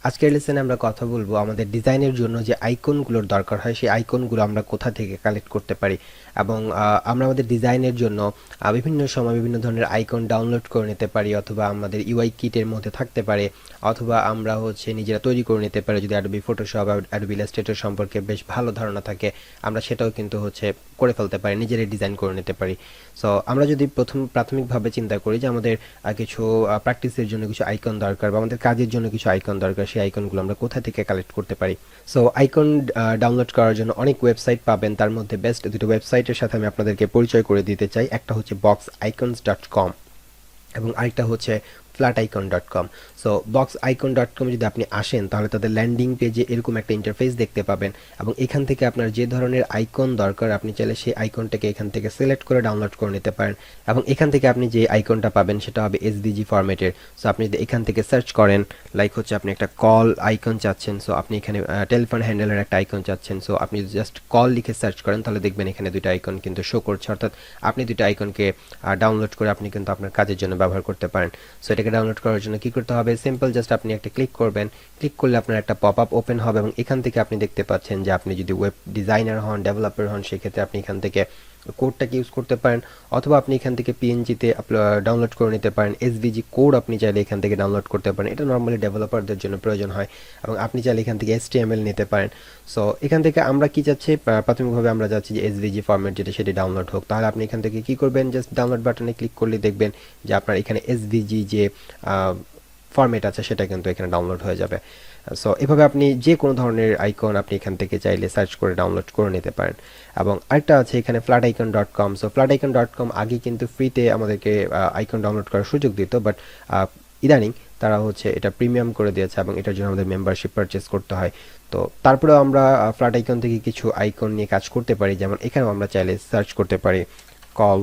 আজকের লেসনে আমরা কথা বলবো আমাদের ডিজাইনের জন্য যে আইকনগুলোর দরকার হয় সেই আইকনগুলো আমরা কোথা থেকে কালেক্ট করতে পারি এবং আমরা আমাদের ডিজাইনের জন্য বিভিন্ন সময় বিভিন্ন ধরনের আইকন ডাউনলোড করে নিতে পারি অথবা আমাদের ইউআই কিটের মধ্যে থাকতে পারে অথবা আমরা নিজেরা তৈরি করে নিতে পারি যদি অ্যাডোবি ফটোশপ অ্যাডোবি ইলাস্ট্রেটর সম্পর্কে বেশ ভালো ধারণা থাকে আমরা সেটাও কিন্তু করে ফেলতে পারি নিজেরাই ডিজাইন করে নিতে পারি। সো আমরা যদি প্রাথমিকভাবে চিন্তা করি যে আমাদের কিছু প্র্যাকটিসের জন্য কিছু আইকন দরকার বা আমাদের কাজের জন্য কিছু আইকন দরকার সেই আইকনগুলো আমরা কোথা থেকে কালেক্ট করতে পারি। সো আইকন ডাউনলোড করার জন্য অনেক ওয়েবসাইট পাবেন, তার মধ্যে বেস্ট দুটো ওয়েবসাইটের সাথে আমি আপনাদেরকে পরিচয় করে দিতে চাই। একটা হচ্ছে boxicons.com এবং আরেকটা হচ্ছে flaticon.com। সো boxicon.com যদি আপনি আসেন তাহলে তাদের ল্যান্ডিং পেজে এরকম একটা ইন্টারফেস দেখতে পাবেন এবং এখান থেকে আপনার যে ধরনের আইকন দরকার আপনি চাইলে সেই আইকনটাকে এখান থেকে সিলেক্ট করে ডাউনলোড করে নিতে পারেন এবং এখান থেকে আপনি যে আইকনটা পাবেন সেটা হবে এসভিজি ফরম্যাটের। সো আপনি যদি এখান থেকে সার্চ করেন আপনি একটা কল আইকন চাচ্ছেন, সো আপনি এখানে টেলিফোন হ্যান্ডেলের একটা আইকন চাচ্ছেন, সো আপনি জাস্ট কল লিখে সার্চ করেন তাহলে দেখবেন এখানে দুটো আইকন কিন্তু শো করছে, অর্থাৎ আপনি দুটো আইকনকে ডাউনলোড করে আপনি কিন্তু আপনার কাজের জন্য ব্যবহার করতে পারেন। সো এটাকে ডাউনলোড করার জন্য কি করতে হবে, সিম্পল জাস্ট আপনি একটা ক্লিক করবেন, ক্লিক করলে আপনার একটা পপ আপ ওপেন হবে এবং এখান থেকে আপনি দেখতে পাচ্ছেন যে আপনি যদি ওয়েব ডিজাইনার হন ডেভেলপার হন সেক্ষেত্রে আপনি এখান থেকে কোডটাকে ইউজ করতে পারেন অথবা আপনি এখান থেকে পিএনজিতে ডাউনলোড করে নিতে পারেন। এসভিজি কোড আপনি চাইলে এখান থেকে ডাউনলোড করতে পারেন, এটা নর্মালি ডেভেলপারদের জন্য প্রয়োজন হয় এবং আপনি চাইলে এখান থেকে এসটিএমএল নিতে পারেন। সো এখান থেকে আমরা কি চাচ্ছি, প্রাথমিকভাবে আমরা চাচ্ছি যে এসভিজি ফরম্যাট যেটা সেটি ডাউনলোড হোক, তাহলে আপনি এখান থেকে কি করবেন, জাস্ট ডাউনলোড বাটনে ক্লিক করলে দেখবেন যে আপনার এখানে এসভিজি যে ফরম্যাট আছে সেটা কিন্তু এখানে ডাউনলোড হয়ে যাবে। সো এভাবে আপনি যে কোনো ধরনের আইকন আপনি এখান থেকে চাইলে সার্চ করে ডাউনলোড করে নিতে পারেন। এবং আরেকটা আছে এখানে flaticon.com। সো flaticon.com আগে কিন্তু ফ্রিতে আমাদেরকে আইকন ডাউনলোড করার সুযোগ দিত, বাট ইদানিং তারা এটা প্রিমিয়াম করে দিয়েছে এবং এটার জন্য আমাদের মেম্বারশিপ পারচেস করতে হয়। তো তারপরেও আমরা ফ্ল্যাটাইকন থেকে কিছু আইকন নিয়ে কাজ করতে পারি, যেমন এখানেও আমরা চাইলে সার্চ করতে পারি কল।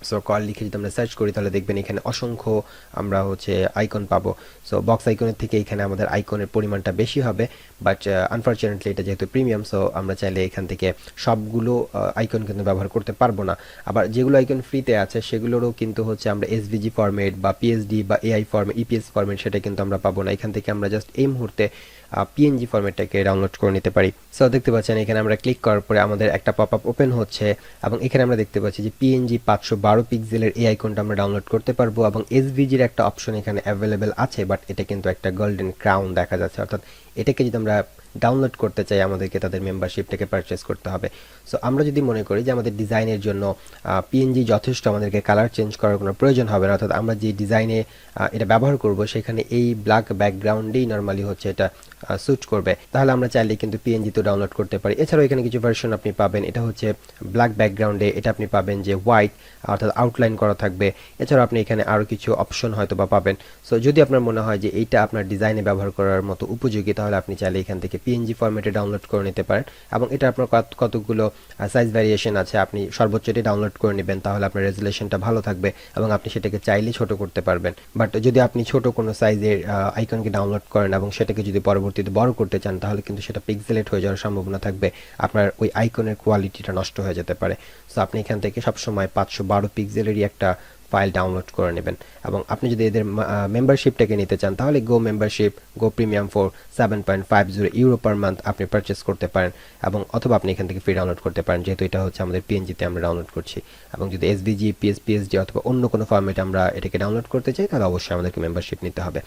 সো কল লিখে যদি আমরা সার্চ করি তাহলে দেখবেন এখানে অসংখ্য আমরা আইকন পাবো। সো বক্স আইকনের থেকে এখানে আমাদের আইকনের পরিমাণটা বেশি হবে, বাট আনফরচুনেটলি এটা যেহেতু প্রিমিয়াম সো আমরা চাইলে এখান থেকে সবগুলো আইকন কিন্তু ব্যবহার করতে পারবো না। আবার যেগুলো আইকন ফ্রিতে আছে সেগুলোরও কিন্তু আমরা এসভিজি ফরম্যাট বা পিএসডি বা এআই ফরম্যাট ইপিএস ফরম্যাট সেটা কিন্তু আমরা পাবো না। এখান থেকে আমরা জাস্ট এই মুহূর্তে পিএনজি ফরম্যাটটাকে ডাউনলোড করে নিতে পারি। সো দেখতে পাচ্ছেন এখানে আমরা ক্লিক করার পরে আমাদের একটা পপ আপ ওপেন হচ্ছে এবং এখানে আমরা দেখতে পাচ্ছি যে পিএনজি 512 পিক্সেলের এই আইকনটা আমরা ডাউনলোড করতে পারবো এবং এসভিজির একটা অপশন এখানে অ্যাভেলেবেল আছে, বাট এটা কিন্তু একটা গোল্ডেন ক্রাউন দেখা যাচ্ছে, অর্থাৎ এটাকে যদি আমরা ডাউনলোড করতে চাই আমাদেরকে তাদের মেম্বারশিপটাকে পারচেস করতে হবে। সো আমরা যদি মনে করি যে আমাদের ডিজাইনের জন্য পিএনজি যথেষ্ট, আমাদেরকে কালার চেঞ্জ করার কোনো প্রয়োজন হবে না, অর্থাৎ আমরা যে ডিজাইনে এটা ব্যবহার করব সেখানে এই ব্ল্যাক ব্যাকগ্রাউন্ডেই নর্মালি এটা স্যুট করবে, তাহলে আমরা চাইলে কিন্তু পিএনজি তো ডাউনলোড করতে পারি। এছাড়াও এখানে কিছু ভার্সন আপনি পাবেন, এটা ব্ল্যাক ব্যাকগ্রাউন্ডে, এটা আপনি পাবেন যে হোয়াইট অর্থাৎ আউটলাইন করা থাকবে। এছাড়াও আপনি এখানে আরও কিছু অপশন হয়তো বা পাবেন। সো যদি আপনার মনে হয় যে এইটা আপনার ডিজাইনে ব্যবহার করার মতো উপযোগী তাহলে আপনি চাইলে এখান থেকে পিএনজি ফরম্যাটে ডাউনলোড করে নিতে পারেন এবং এটা আপনার কতগুলো সাইজ ভ্যারিয়েশন আছে, আপনি সর্বোচ্চটি ডাউনলোড করে নেবেন তাহলে আপনার রেজুলেশনটা ভালো থাকবে এবং আপনি সেটাকে চাইলে ছোট করতে পারবেন। বাট যদি আপনি ছোট কোনো সাইজের আইকনকে ডাউনলোড করেন এবং সেটাকে যদি পরবর্তীতে বড় করতে চান তাহলে কিন্তু সেটা পিক্সেলেট হয়ে যাওয়ার সম্ভাবনা থাকবে, আপনার ওই আইকনের কোয়ালিটিটা নষ্ট হয়ে যেতে পারে। সো আপনি এখান থেকে সবসময় 512 পিক্সেলেরই একটা ফাইল ডাউনলোড করে নেবেন এবং আপনি যদি এদের মেম্বারশিপটাকে নিতে চান তাহলে go membership go premium for 7.50 euro per month আপনি পারচেস করতে পারেন এবং অথবা আপনি এখান থেকে ফ্রি ডাউনলোড করতে পারেন, যেহেতু এটা আমাদের পিএনজিতে আমরা ডাউনলোড করছি। এবং যদি এসভিজি পিএসডি অথবা অন্য কোনো ফরম্যাটে আমরা এটাকে ডাউনলোড করতে চাই তাহলে অবশ্যই আমাদেরকে মেম্বারশিপ নিতে হবে।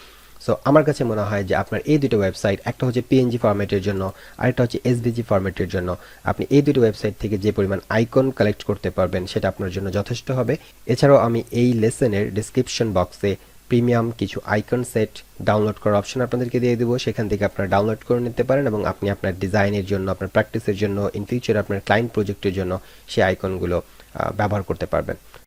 সো আমার কাছে মনে হয় যে আপনার এই দুটো ওয়েবসাইট, একটা পিএনজি ফরম্যাটের জন্য আরেকটা এসভিজি ফরম্যাটের জন্য, আপনি এই দুটো ওয়েবসাইট থেকে যে পরিমাণ আইকন কালেক্ট করতে পারবেন সেটা আপনার জন্য যথেষ্ট হবে। এছাড়াও আমি এই লেসনের ডিসক্রিপশন বক্সে প্রিমিয়াম কিছু আইকন সেট ডাউনলোড করার অপশন আপনাদেরকে দিয়ে দেবো, সেখান থেকে আপনারা ডাউনলোড করে নিতে পারেন এবং আপনি আপনার ডিজাইনের জন্য আপনার প্র্যাকটিসের জন্য ইন ফিউচার আপনার ক্লায়েন্ট প্রজেক্টের জন্য সেই আইকনগুলো ব্যবহার করতে পারবেন।